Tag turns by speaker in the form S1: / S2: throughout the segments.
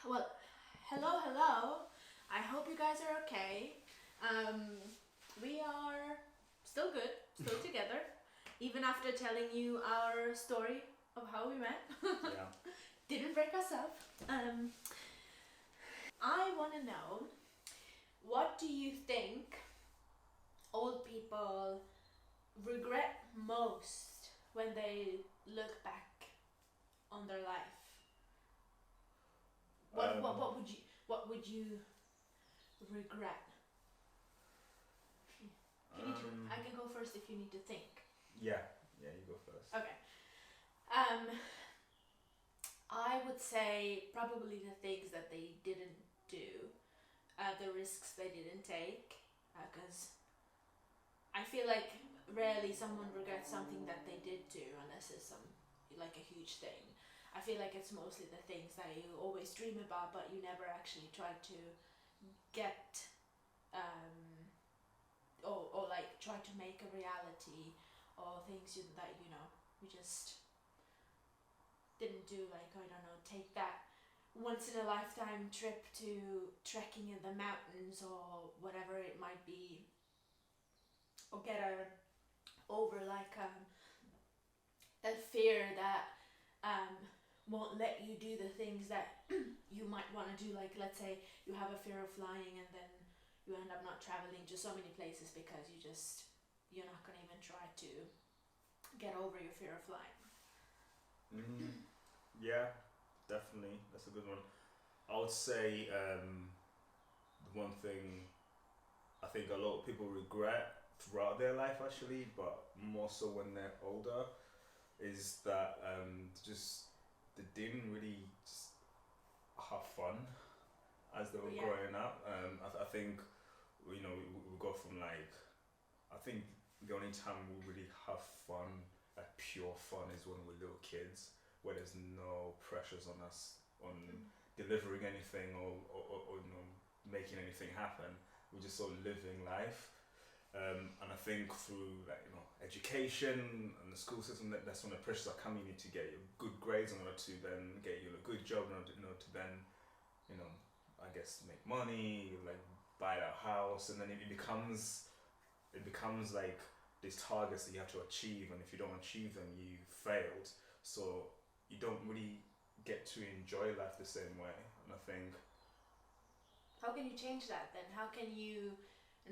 S1: Well, hello. I hope you guys are okay. We are still good, still together, even after telling you our story of how we met.
S2: Yeah.
S1: Didn't break us up. I want to know, what do you think old people regret most when they look back on their life? What would you regret? You need to. I can go first if you need to think.
S2: Yeah, you go first.
S1: Okay. I would say probably the things that they didn't do, the risks they didn't take, because I feel like rarely someone regrets something that they did do unless it's like a huge thing. I feel like it's mostly the things that you always dream about, but you never actually try to get, or like try to make a reality, or things that you just didn't do. Like, I don't know, take that once in a lifetime trip to trekking in the mountains or whatever it might be, or get over like a fear that won't let you do the things that you might want to do. Like, let's say you have a fear of flying and then you end up not traveling to so many places because you're not going to even try to get over your fear of flying.
S2: Yeah, definitely. That's a good one. I would say the one thing I think a lot of people regret throughout their life, actually, but more so when they're older, is that just they didn't really just have fun as they were
S1: Yeah.
S2: growing up. I think we go from like, I think the only time we really have fun, like pure fun, is when we're little kids, where there's no pressures on us on delivering anything or making anything happen. We're just sort of living life. And I think through education and the school system, that's when the pressures are coming. You need to get your good grades in order to then get you a good job, in order to then I guess make money, like buy that house, and then it becomes like these targets that you have to achieve, and if you don't achieve them, you failed. So you don't really get to enjoy life the same way. And I think,
S1: how can you change that then? How can you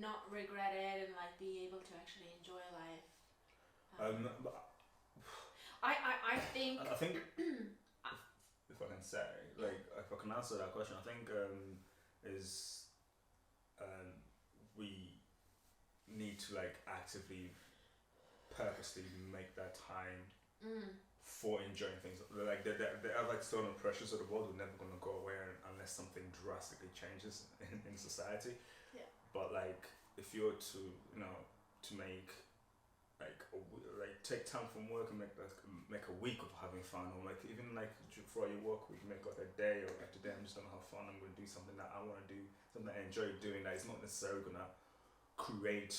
S1: not regret it and like be able to actually enjoy life? I think
S2: I think if I can say, like, if I can answer that question, I think is we need to like actively, purposely make that time for enjoying things. Like the other external pressures of the world are never going to go away unless something drastically changes in society.
S1: Yeah.
S2: But like, if you were to to make like take time from work and make a week of having fun, or like even like for your work week, make like a day, or like today I'm just gonna have fun. I'm gonna do something that I want to do, something I enjoy doing. That is not necessarily gonna create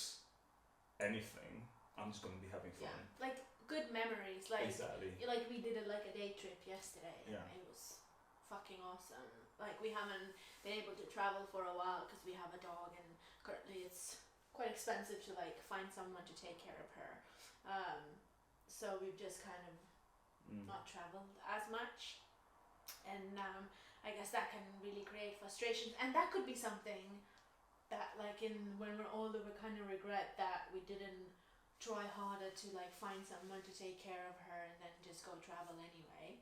S2: anything. I'm just gonna be having fun.
S1: Yeah, like good memories. Like,
S2: exactly.
S1: Like we did like a day trip yesterday.
S2: Yeah.
S1: It was fucking awesome. Like, we haven't been able to travel for a while because we have a dog, and currently it's quite expensive to like find someone to take care of her. So we've just kind of not traveled as much, and I guess that can really create frustrations, and that could be something that, like, when we're older, we kind of regret that we didn't try harder to like find someone to take care of her and then just go travel anyway.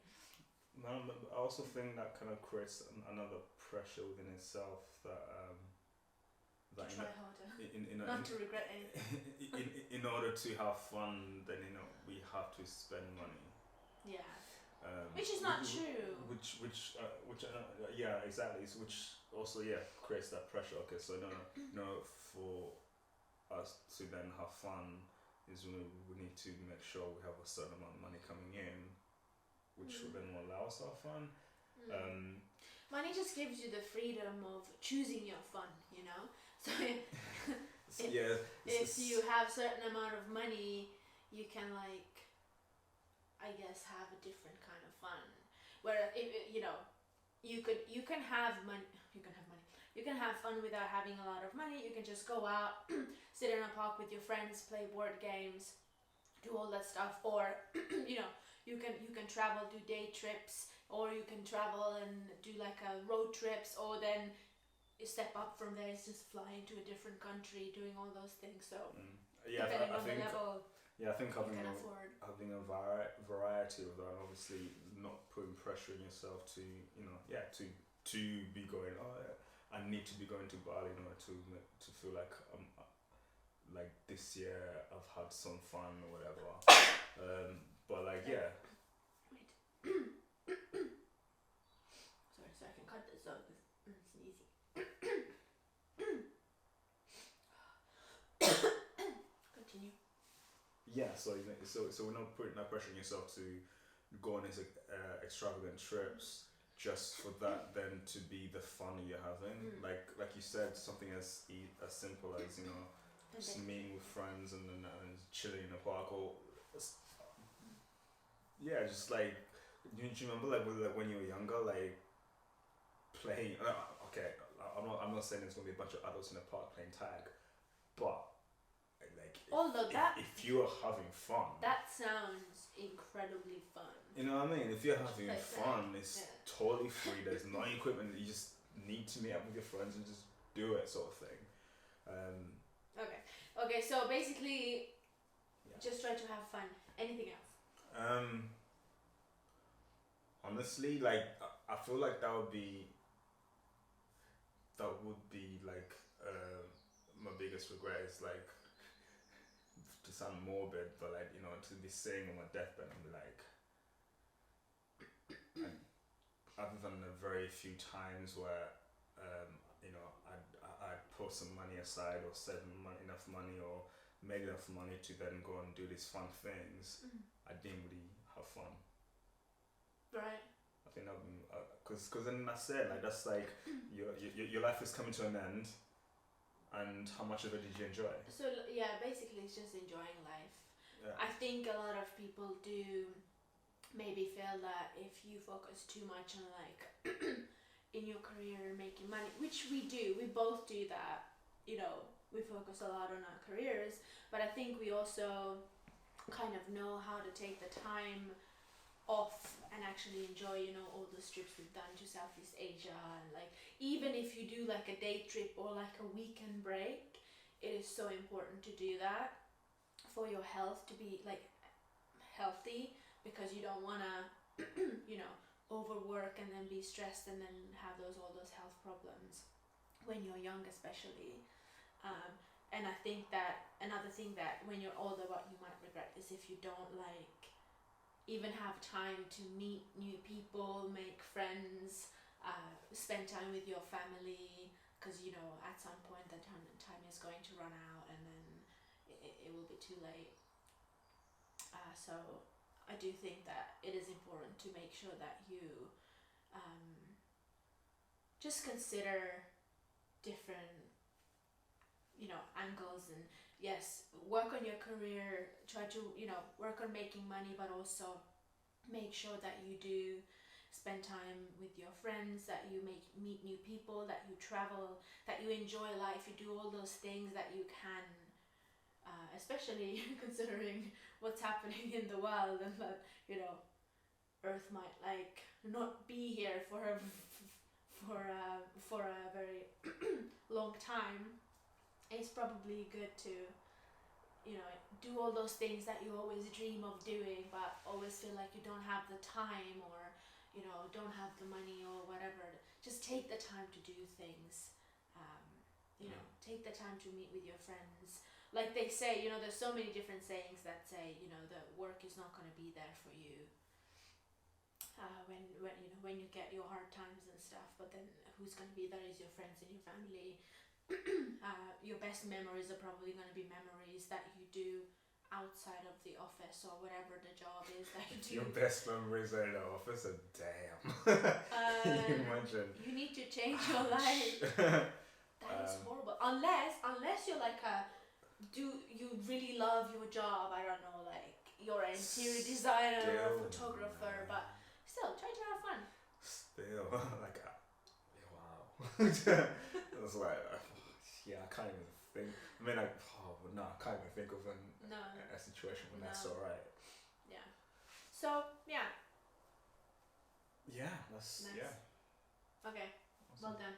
S2: No, but I also think that kind of creates another pressure within itself, that
S1: to try harder,
S2: in
S1: not to regret anything.
S2: in order to have fun, then we have to spend money.
S1: Yeah. Which is not true.
S2: Which yeah, exactly. Which also creates that pressure. Okay, so for us to then have fun is we need to make sure we have a certain amount of money coming in, which will then allow us to have fun.
S1: Money just gives you the freedom of choosing your fun, So if you have a certain amount of money, you can, like, I guess, have a different kind of fun. Where you can can have money. You can have fun without having a lot of money. You can just go out, sit in a park with your friends, play board games, do all that stuff. Or you can travel, do day trips, or you can travel and do like a road trips, or then you step up from there, it's just flying to a different country, doing all those things. So
S2: Yeah,
S1: depending
S2: I
S1: on
S2: think
S1: the level
S2: yeah, I think
S1: you can afford.
S2: having a variety of that, and obviously not putting pressure on yourself to to be going. Oh, yeah, I need to be going to Bali in order to feel like this year I've had some fun or whatever. But like yeah,
S1: Wait. Sorry, so I can cut this out because I'm sneezing. Continue.
S2: yeah. So we're not putting that pressure on yourself to go on these extravagant trips just for that then to be the fun you're having. Like you said, something as simple as just meeting with friends and then chilling in a park, or yeah, just like do you remember like when you were younger, like playing? Okay, I'm not saying there's gonna be a bunch of adults in a park playing tag, but like
S1: Although
S2: if you are having fun,
S1: that sounds incredibly fun.
S2: you know what I mean? If you're having
S1: Like
S2: fun, it's totally free. There's no equipment. You just need to meet up with your friends and just do it, sort of thing.
S1: Okay. So basically,
S2: Yeah.
S1: just try to have fun. Anything else?
S2: Honestly, like I feel like that would be like my biggest regret is like to sound morbid, but like to be saying on my deathbed and be like, other than the very few times where I'd put some money aside or save enough money or made enough money to then go and do these fun things, I didn't really have fun.
S1: Right.
S2: I think that because then that's it. Like that's like your life is coming to an end, and how much of it did you enjoy?
S1: So yeah, basically it's just enjoying life.
S2: Yeah.
S1: I think a lot of people do maybe feel that if you focus too much on like in your career making money, which we do, we both do that, we focus a lot on our careers, but I think we also kind of know how to take the time off and actually enjoy all the trips we've done to Southeast Asia, and like even if you do like a day trip or like a weekend break, it is so important to do that for your health, to be like healthy, because you don't want to overwork and then be stressed and then have all those health problems when you're young, especially. And I think that another thing that when you're older what you might regret is if you don't like even have time to meet new people, make friends, spend time with your family, because at some point that time is going to run out and then it will be too late. So I do think that it is important to make sure that you just consider different angles, and yes, work on your career, try to work on making money, but also make sure that you do spend time with your friends, that you meet new people, that you travel, that you enjoy life, you do all those things that you can, especially considering what's happening in the world, and that Earth might like not be here for a very long time. It's probably good to do all those things that you always dream of doing, but always feel like you don't have the time, or don't have the money or whatever. Just take the time to do things. Take the time to meet with your friends. Like they say, there's so many different sayings that say, that work is not going to be there for you when you get your hard times and stuff. But then who's going to be there is your friends and your family. Your best memories are probably going to be memories that you do outside of the office or whatever the job is that you do.
S2: Your best memories are in the office, and damn. You imagine.
S1: You need to change your life. That is horrible. Unless you're like you really love your job, I don't know, like you're an interior designer or a photographer, but still try to have fun.
S2: Still, like It's like, yeah, I can't even think. I mean, like, no, I can't even think of a situation when that's
S1: No.
S2: alright.
S1: Yeah. So yeah.
S2: Yeah, that's
S1: Nice.
S2: yeah.
S1: Okay.
S2: Awesome.
S1: Well done.